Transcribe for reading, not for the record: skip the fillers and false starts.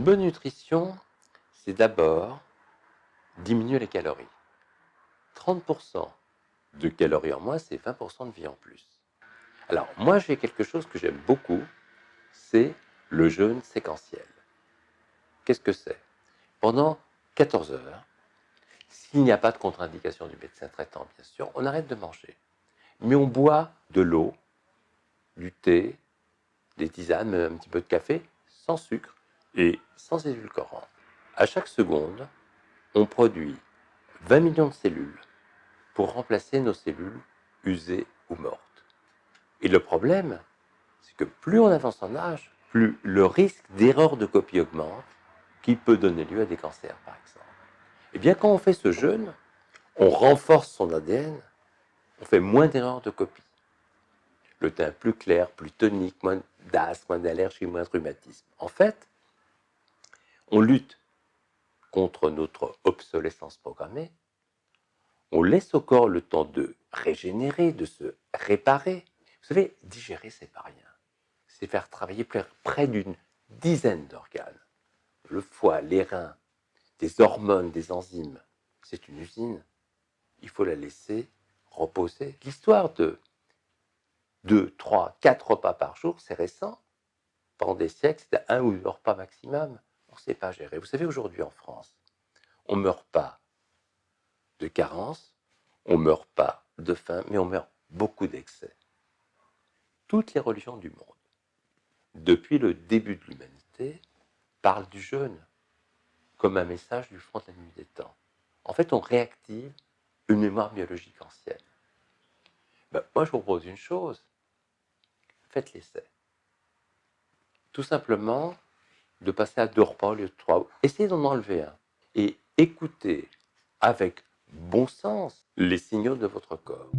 bonne nutrition, c'est d'abord diminuer les calories. 30% de calories en moins, c'est 20% de vie en plus. Alors, moi, j'ai quelque chose que j'aime beaucoup, c'est le jeûne séquentiel. Qu'est-ce que c'est? Pendant 14 heures, s'il n'y a pas de contre-indication du médecin traitant, bien sûr, on arrête de manger. Mais on boit de l'eau, du thé, des tisanes, un petit peu de café, sans sucre et sans édulcorant. À chaque seconde, on produit 20 millions de cellules pour remplacer nos cellules usées ou mortes. Et le problème, c'est que plus on avance en âge, plus le risque d'erreur de copie augmente, qui peut donner lieu à des cancers, par exemple. Et bien, quand on fait ce jeûne, on renforce son ADN, on fait moins d'erreurs de copie. Le teint plus clair, plus tonique, moins d'asthme, moins d'allergie, moins de rhumatisme. En fait, on lutte contre notre obsolescence programmée, on laisse au corps le temps de régénérer, de se réparer. Vous savez, digérer, c'est pas rien. C'est faire travailler près d'une dizaine d'organes. Le foie, les reins, des hormones, des enzymes. C'est une usine. Il faut la laisser reposer. L'histoire de 2, 3, 4 repas par jour, c'est récent. Pendant des siècles, c'était 1 ou 2 repas maximum. On ne sait pas gérer. Vous savez, aujourd'hui en France, on ne meurt pas de carence, on ne meurt pas de faim, mais on meurt beaucoup d'excès. Toutes les religions du monde, depuis le début de l'humanité, parlent du jeûne comme un message du fond de la nuit des temps. En fait, on réactive une mémoire biologique ancienne. Moi, je vous propose une chose, faites l'essai. Tout simplement, de passer à 2 repas au lieu de 3. Essayez d'en enlever un. Et écoutez avec bon sens les signaux de votre corps.